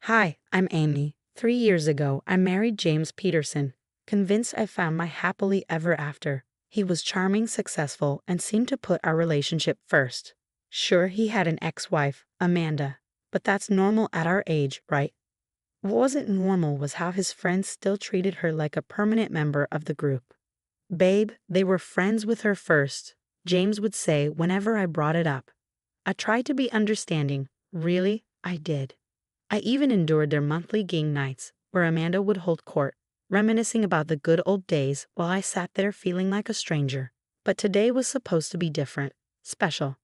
Hi, I'm Amy. 3 years ago, I married James Peterson, convinced I found my happily ever after. He was charming, successful, and seemed to put our relationship first. Sure, he had an ex-wife, Amanda, but that's normal at our age, right? What wasn't normal was how his friends still treated her like a permanent member of the group. Babe, they were friends with her first, James would say whenever I brought it up. I tried to be understanding. Really, I did. I even endured their monthly game nights, where Amanda would hold court, reminiscing about the good old days while I sat there feeling like a stranger. But today was supposed to be different, special.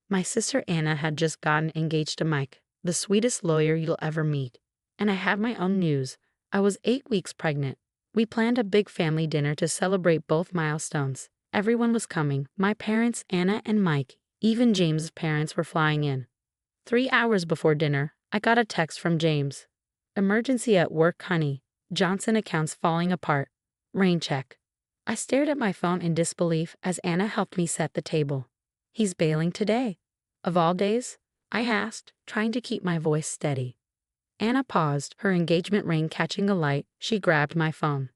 My sister Anna had just gotten engaged to Mike, the sweetest lawyer you'll ever meet. And I had my own news. I was 8 weeks pregnant. We planned a big family dinner to celebrate both milestones. Everyone was coming, my parents, Anna and Mike. Even James's parents were flying in. 3 hours before dinner, I got a text from James. Emergency at work, honey. Johnson accounts falling apart. Rain check. I stared at my phone in disbelief as Anna helped me set the table. He's bailing today. Of all days? I asked, trying to keep my voice steady. Anna paused, her engagement ring catching a light. She grabbed my phone.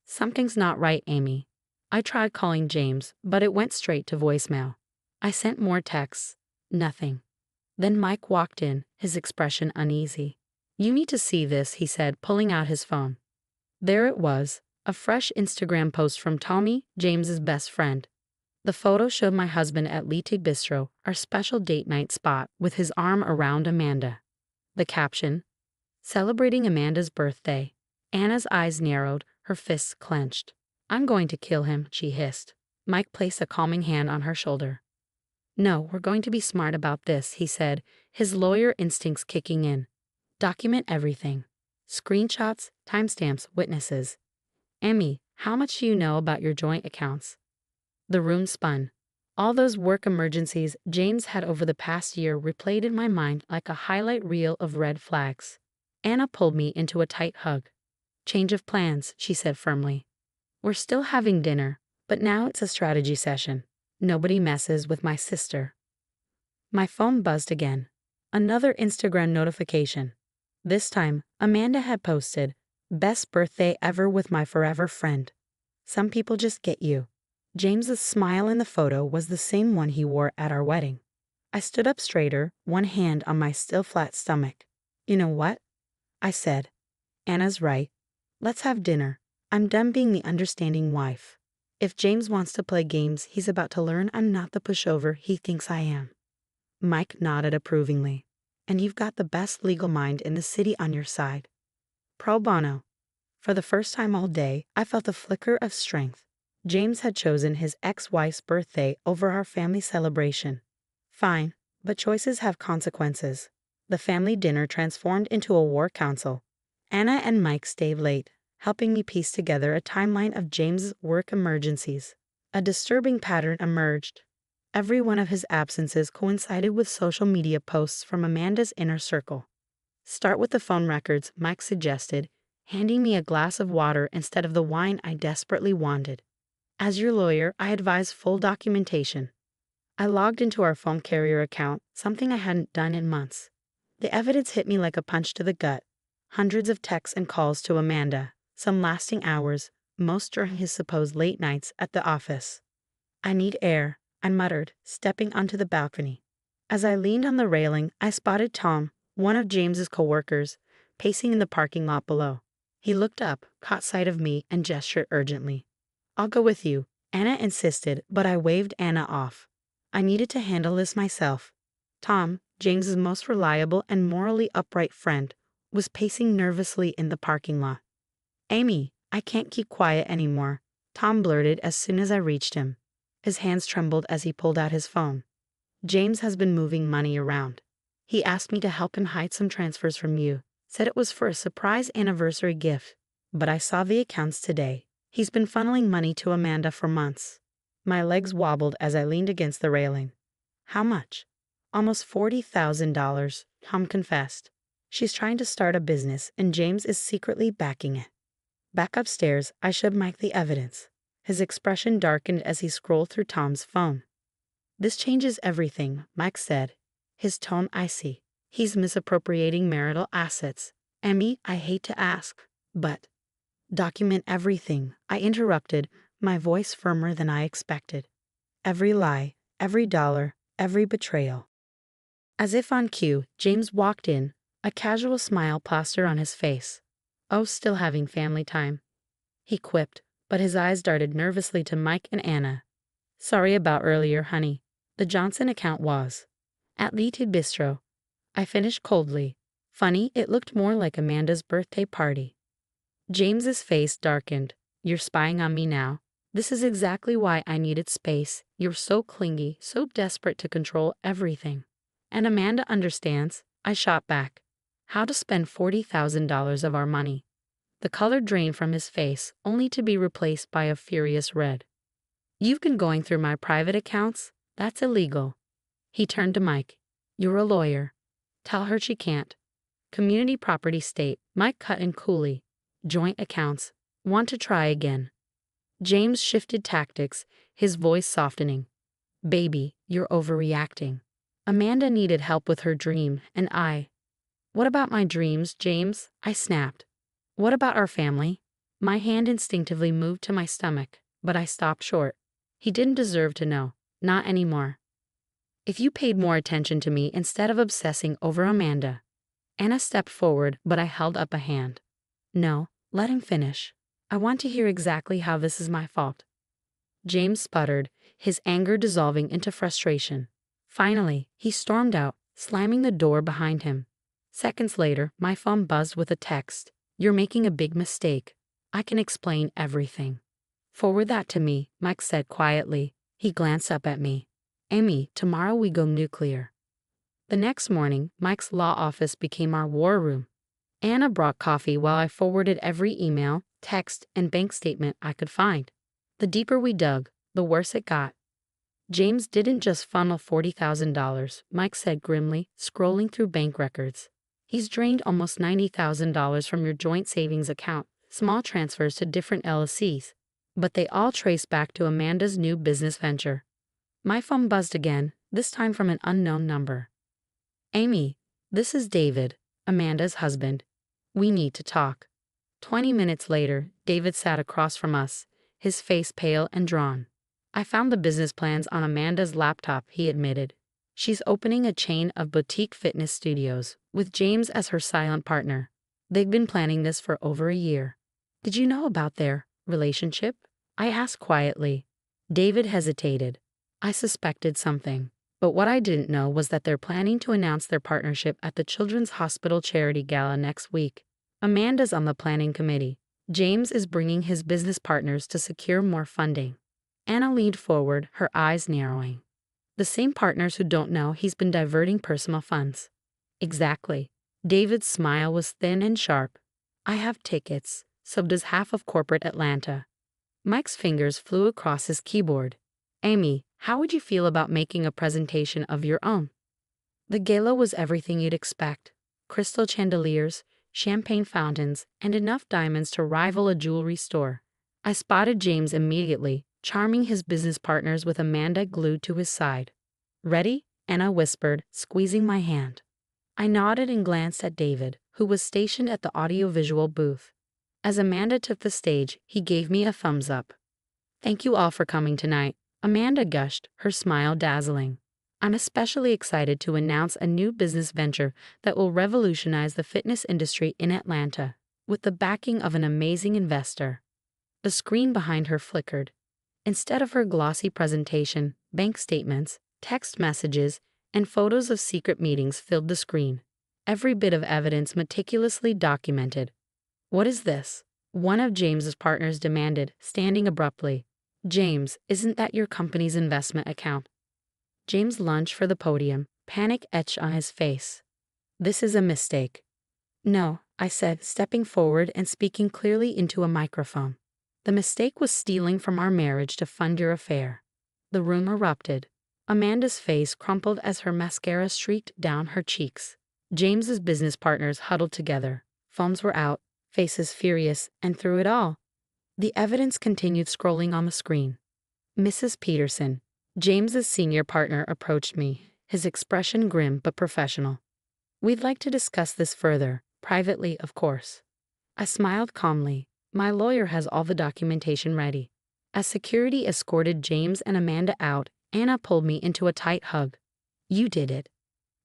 Something's not right, Amy. I tried calling James, but it went straight to voicemail. I sent more texts. Nothing. Then Mike walked in, his expression uneasy. You need to see this, he said, pulling out his phone. There it was, a fresh Instagram post from Tommy, James's best friend. The photo showed my husband at Litig Bistro, our special date night spot, with his arm around Amanda. The caption, celebrating Amanda's birthday. Anna's eyes narrowed, her fists clenched. I'm going to kill him, she hissed. Mike placed a calming hand on her shoulder. No, we're going to be smart about this, he said, his lawyer instincts kicking in. Document everything. Screenshots, timestamps, witnesses. Emmy, how much do you know about your joint accounts? The room spun. All those work emergencies James had over the past year replayed in my mind like a highlight reel of red flags. Anna pulled me into a tight hug. Change of plans, she said firmly. We're still having dinner, but now it's a strategy session. Nobody messes with my sister. My phone buzzed again. Another Instagram notification. This time, Amanda had posted, best birthday ever with my forever friend. Some people just get you. James's smile in the photo was the same one he wore at our wedding. I stood up straighter, one hand on my still flat stomach. You know what? I said. Anna's right. Let's have dinner. I'm done being the understanding wife. If James wants to play games, he's about to learn I'm not the pushover he thinks I am. Mike nodded approvingly. And you've got the best legal mind in the city on your side. Pro bono. For the first time all day, I felt a flicker of strength. James had chosen his ex-wife's birthday over our family celebration. Fine, but choices have consequences. The family dinner transformed into a war council. Anna and Mike stayed late, helping me piece together a timeline of James's work emergencies. A disturbing pattern emerged. Every one of his absences coincided with social media posts from Amanda's inner circle. Start with the phone records, Mike suggested, handing me a glass of water instead of the wine I desperately wanted. As your lawyer, I advise full documentation. I logged into our phone carrier account, something I hadn't done in months. The evidence hit me like a punch to the gut. Hundreds of texts and calls to Amanda, some lasting hours, most during his supposed late nights at the office. I need air, I muttered, stepping onto the balcony. As I leaned on the railing, I spotted Tom, one of James's coworkers, pacing in the parking lot below. He looked up, caught sight of me, and gestured urgently. I'll go with you, Anna insisted, but I waved Anna off. I needed to handle this myself. Tom, James's most reliable and morally upright friend, was pacing nervously in the parking lot. Amy, I can't keep quiet anymore, Tom blurted as soon as I reached him. His hands trembled as he pulled out his phone. James has been moving money around. He asked me to help him hide some transfers from you, said it was for a surprise anniversary gift. But I saw the accounts today. He's been funneling money to Amanda for months. My legs wobbled as I leaned against the railing. How much? Almost $40,000, Tom confessed. She's trying to start a business, and James is secretly backing it. Back upstairs, I showed Mike the evidence. His expression darkened as he scrolled through Tom's phone. This changes everything, Mike said, his tone icy. He's misappropriating marital assets. Emmy, I hate to ask, but document everything, I interrupted, my voice firmer than I expected. Every lie, every dollar, every betrayal. As if on cue, James walked in, a casual smile plastered on his face. Oh, still having family time, he quipped, but his eyes darted nervously to Mike and Anna. Sorry about earlier, honey. The Johnson account was at Leated Bistro. I finished coldly. Funny, it looked more like Amanda's birthday party. James's face darkened. You're spying on me now. This is exactly why I needed space. You're so clingy, so desperate to control everything. And Amanda understands, I shot back. How to spend $40,000 of our money. The color drained from his face, only to be replaced by a furious red. You've been going through my private accounts? That's illegal. He turned to Mike. You're a lawyer. Tell her she can't. Community property state. Mike cut in coolly. Joint accounts. Want to try again. James shifted tactics, his voice softening. Baby, you're overreacting. Amanda needed help with her dream, and I. What about my dreams, James? I snapped. What about our family? My hand instinctively moved to my stomach, but I stopped short. He didn't deserve to know. Not anymore. If you paid more attention to me instead of obsessing over Amanda. Anna stepped forward, but I held up a hand. No, let him finish. I want to hear exactly how this is my fault. James sputtered, his anger dissolving into frustration. Finally, he stormed out, slamming the door behind him. Seconds later, my phone buzzed with a text. You're making a big mistake. I can explain everything. Forward that to me, Mike said quietly. He glanced up at me. Amy, tomorrow we go nuclear. The next morning, Mike's law office became our war room. Anna brought coffee while I forwarded every email, text, and bank statement I could find. The deeper we dug, the worse it got. James didn't just funnel $40,000, Mike said grimly, scrolling through bank records. He's drained almost $90,000 from your joint savings account, small transfers to different LLCs. But they all trace back to Amanda's new business venture. My phone buzzed again, this time from an unknown number. Amy, this is David, Amanda's husband. We need to talk. 20 minutes later, David sat across from us, his face pale and drawn. I found the business plans on Amanda's laptop, he admitted. She's opening a chain of boutique fitness studios, with James as her silent partner. They've been planning this for over a year. Did you know about their relationship? I asked quietly. David hesitated. I suspected something. But what I didn't know was that they're planning to announce their partnership at the Children's Hospital Charity Gala next week. Amanda's on the planning committee. James is bringing his business partners to secure more funding. Anna leaned forward, her eyes narrowing. The same partners who don't know he's been diverting personal funds. Exactly. David's smile was thin and sharp. I have tickets, so does half of corporate Atlanta. Mike's fingers flew across his keyboard. Amy, how would you feel about making a presentation of your own? The gala was everything you'd expect. Crystal chandeliers, champagne fountains, and enough diamonds to rival a jewelry store. I spotted James immediately, charming his business partners with Amanda glued to his side. Ready? Anna whispered, squeezing my hand. I nodded and glanced at David, who was stationed at the audiovisual booth. As Amanda took the stage, he gave me a thumbs up. Thank you all for coming tonight, Amanda gushed, her smile dazzling. I'm especially excited to announce a new business venture that will revolutionize the fitness industry in Atlanta, with the backing of an amazing investor. The screen behind her flickered. Instead of her glossy presentation, bank statements, text messages, and photos of secret meetings filled the screen. Every bit of evidence meticulously documented. What is this? One of James's partners demanded, standing abruptly. James, isn't that your company's investment account? James lunged for the podium, panic etched on his face. This is a mistake. No, I said, stepping forward and speaking clearly into a microphone. The mistake was stealing from our marriage to fund your affair. The room erupted. Amanda's face crumpled as her mascara streaked down her cheeks. James's business partners huddled together. Phones were out, faces furious, and through it all, the evidence continued scrolling on the screen. Mrs. Peterson, James's senior partner, approached me, his expression grim but professional. We'd like to discuss this further, privately, of course. I smiled calmly. My lawyer has all the documentation ready. As security escorted James and Amanda out, Anna pulled me into a tight hug. You did it.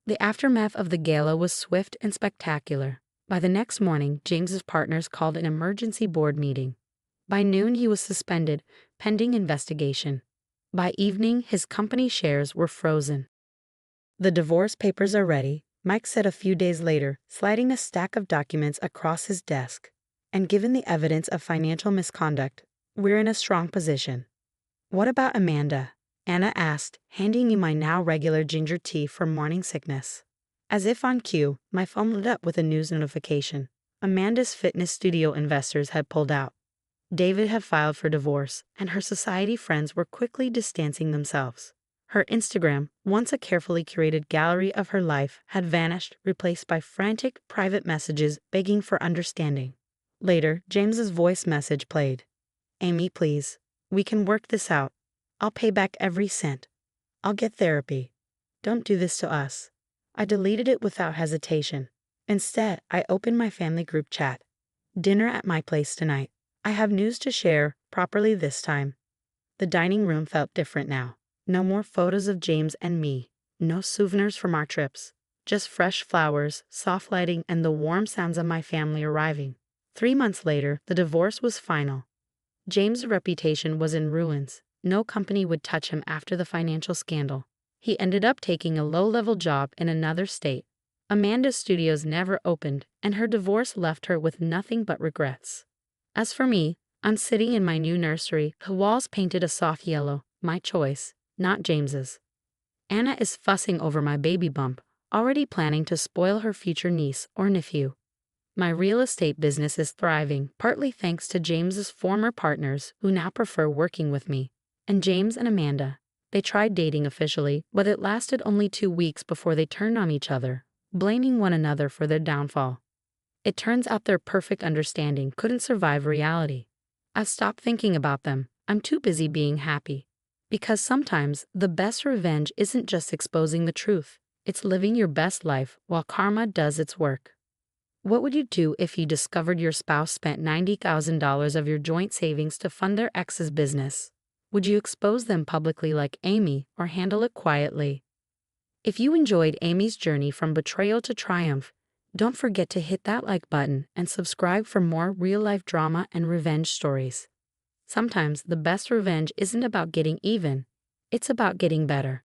The aftermath of the gala was swift and spectacular. By the next morning, James's partners called an emergency board meeting. By noon, he was suspended, pending investigation. By evening, his company shares were frozen. The divorce papers are ready, Mike said a few days later, sliding a stack of documents across his desk. And given the evidence of financial misconduct, we're in a strong position. What about Amanda? Anna asked, handing me my now regular ginger tea for morning sickness. As if on cue, my phone lit up with a news notification. Amanda's fitness studio investors had pulled out. David had filed for divorce, and her society friends were quickly distancing themselves. Her Instagram, once a carefully curated gallery of her life, had vanished, replaced by frantic, private messages begging for understanding. Later, James's voice message played. Amy, please. We can work this out. I'll pay back every cent. I'll get therapy. Don't do this to us. I deleted it without hesitation. Instead, I opened my family group chat. Dinner at my place tonight. I have news to share, properly this time. The dining room felt different now. No more photos of James and me. No souvenirs from our trips. Just fresh flowers, soft lighting, and the warm sounds of my family arriving. 3 months later, the divorce was final. James' reputation was in ruins. No company would touch him after the financial scandal. He ended up taking a low-level job in another state. Amanda's studios never opened, and her divorce left her with nothing but regrets. As for me, I'm sitting in my new nursery, the walls painted a soft yellow, my choice, not James's. Anna is fussing over my baby bump, already planning to spoil her future niece or nephew. My real estate business is thriving, partly thanks to James's former partners who now prefer working with me. And James and Amanda. They tried dating officially, but it lasted only 2 weeks before they turned on each other, blaming one another for their downfall. It turns out their perfect understanding couldn't survive reality. I've stopped thinking about them. I'm too busy being happy. Because sometimes the best revenge isn't just exposing the truth. It's living your best life while karma does its work. What would you do if you discovered your spouse spent $90,000 of your joint savings to fund their ex's business? Would you expose them publicly like Amy or handle it quietly? If you enjoyed Amy's journey from betrayal to triumph, don't forget to hit that like button and subscribe for more real-life drama and revenge stories. Sometimes the best revenge isn't about getting even, it's about getting better.